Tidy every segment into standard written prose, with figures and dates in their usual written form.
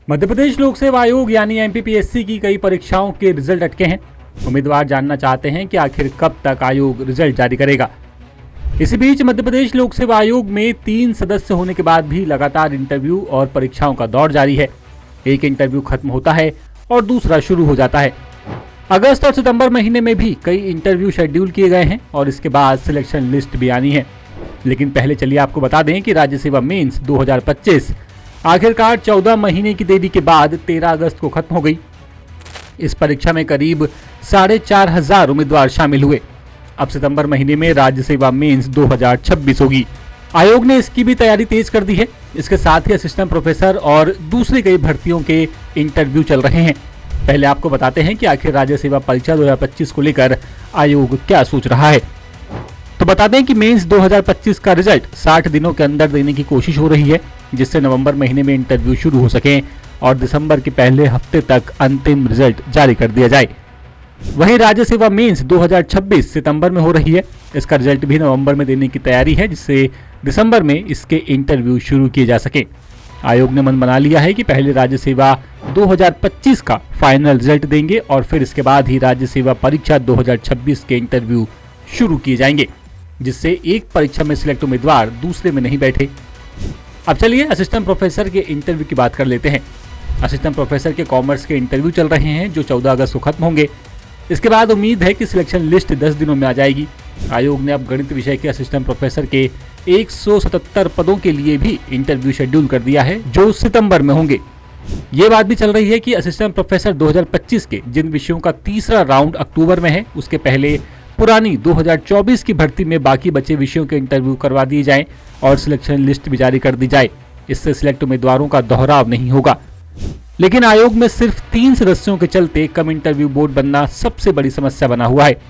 मध्य प्रदेश लोक सेवा आयोग यानी एमपीपीएससी की कई परीक्षाओं के रिजल्ट अटके हैं। उम्मीदवार जानना चाहते हैं कि आखिर कब तक आयोग रिजल्ट जारी करेगा। इसी बीच मध्य प्रदेश लोक सेवा आयोग में 3 सदस्य होने के बाद भी लगातार इंटरव्यू और परीक्षाओं का दौर जारी है। एक इंटरव्यू खत्म होता है और दूसरा शुरू हो जाता है। अगस्त और सितंबर महीने में भी कई इंटरव्यू शेड्यूल किए गए हैं और इसके बाद सिलेक्शन लिस्ट भी आनी है। लेकिन पहले चलिए आपको बता दें कि राज्य सेवा मेंस 2025 आखिरकार 14 महीने की देरी के बाद 13 अगस्त को खत्म हो गई। इस परीक्षा में करीब 4,500 उम्मीदवार शामिल हुए। अब सितंबर महीने में राज्य सेवा मेंस 2026 होगी। आयोग ने इसकी भी तैयारी तेज कर दी है। इसके साथ ही असिस्टेंट प्रोफेसर और दूसरी कई भर्तियों के इंटरव्यू चल रहे हैं। पहले आपको बताते हैं कि आखिर राज्य सेवा परीक्षा 2025 को लेकर आयोग क्या सोच रहा है। तो बता दें कि मेंस 2025 का रिजल्ट 60 दिनों के अंदर देने की कोशिश हो रही है, जिससे नवंबर महीने में इंटरव्यू शुरू हो सके और दिसंबर के पहले हफ्ते तक अंतिम रिजल्ट जारी कर दिया जाए। वहीं राज्य सेवा मेंस 2026 सितंबर में हो रही है। इसका रिजल्ट भी नवंबर में देने की तैयारी है, जिससे दिसंबर में इसके इंटरव्यू शुरू किए जा सके। आयोग ने मन बना लिया है कि पहले राज्य सेवा 2025 का फाइनल रिजल्ट देंगे और फिर इसके बाद ही राज्य सेवा परीक्षा 2026 के इंटरव्यू शुरू किए जाएंगे, जिससे एक परीक्षा में सिलेक्ट उम्मीदवार दूसरे में नहीं बैठे। अब चलिए असिस्टेंट प्रोफेसर के इंटरव्यू की बात कर लेते हैं। असिस्टेंट प्रोफेसर के कॉमर्स के इंटरव्यू चल रहे हैं, जो 14 अगस्त को खत्म होंगे। इसके बाद उम्मीद है कि सिलेक्शन लिस्ट 10 दिनों में आ जाएगी। आयोग ने अब गणित विषय के असिस्टेंट प्रोफेसर के 177 पदों के लिए भी इंटरव्यू शेड्यूल कर दिया है, जो सितंबर में होंगे। ये बात भी चल रही है कि असिस्टेंट प्रोफेसर 2025 के जिन विषयों का तीसरा राउंड अक्टूबर में है, उसके पहले पुरानी 2024 की भर्ती में बाकी बचे विषयों के इंटरव्यू करवा दिए जाएं और सिलेक्शन लिस्ट भी जारी कर दी जाए। इससे सिलेक्ट उम्मीदवारों का दोहराव नहीं होगा। लेकिन आयोग में सिर्फ 3 सदस्यों के चलते कम इंटरव्यू बोर्ड बनना सबसे बड़ी समस्या बना हुआ है।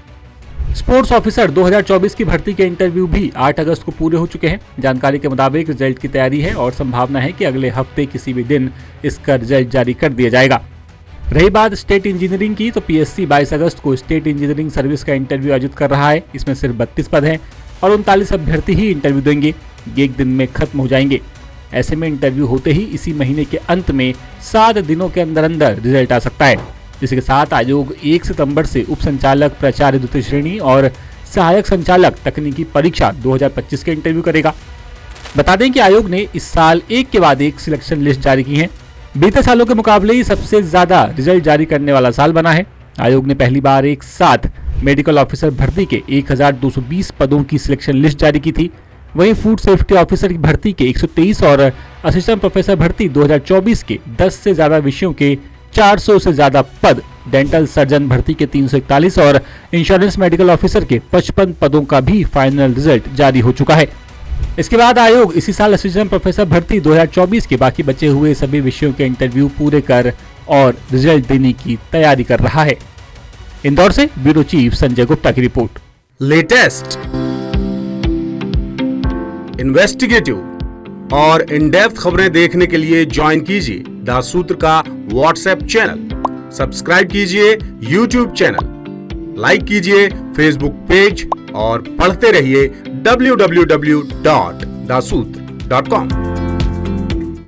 स्पोर्ट्स ऑफिसर 2024 की भर्ती के इंटरव्यू भी 8 अगस्त को पूरे हो चुके हैं। जानकारी के मुताबिक रिजल्ट की तैयारी है और संभावना है कि अगले हफ्ते किसी भी दिन इसका रिजल्ट जारी कर दिया जाएगा। रही बात स्टेट इंजीनियरिंग की, तो पीएससी 22 अगस्त को स्टेट इंजीनियरिंग सर्विस का इंटरव्यू आयोजित कर रहा है। इसमें सिर्फ 32 पद हैं और 39 अभ्यर्थी ही इंटरव्यू देंगे। ये एक दिन में खत्म हो जाएंगे। ऐसे में इंटरव्यू होते ही इसी महीने के अंत में 7 दिनों के अंदर अंदर रिजल्ट आ सकता है। इसके साथ आयोग 1 सितंबर से उप संचालक प्राचार्य द्वितीय श्रेणी और सहायक संचालक तकनीकी परीक्षा 2025 के इंटरव्यू करेगा। बता दें कि आयोग ने इस साल एक के बाद एक सिलेक्शन लिस्ट जारी की है। बीते सालों के मुकाबले ही सबसे ज्यादा रिजल्ट जारी करने वाला साल बना है। आयोग ने पहली बार एक साथ मेडिकल ऑफिसर भर्ती के 1220 पदों की सिलेक्शन लिस्ट जारी की थी। वहीं फूड सेफ्टी ऑफिसर की भर्ती के 123 और असिस्टेंट प्रोफेसर भर्ती 2024 के 10 से ज्यादा विषयों के 400 से ज्यादा पद, डेंटल सर्जन भर्ती के 341 और इंश्योरेंस मेडिकल ऑफिसर के 55 पदों का भी फाइनल रिजल्ट जारी हो चुका है। इसके बाद आयोग इसी साल असिस्टेंट प्रोफेसर भर्ती 2024 के बाकी बचे हुए सभी विषयों के इंटरव्यू पूरे कर और रिजल्ट देने की तैयारी कर रहा है। इंदौर से ब्यूरो चीफ संजय गुप्ता की रिपोर्ट। लेटेस्ट, इन्वेस्टिगेटिव और इन डेप्थ खबरें देखने के लिए ज्वाइन कीजिए द सूत्र का व्हाट्सएप चैनल, सब्सक्राइब कीजिए यूट्यूब चैनल, लाइक कीजिए फेसबुक पेज और पढ़ते रहिए www.dasootra.com।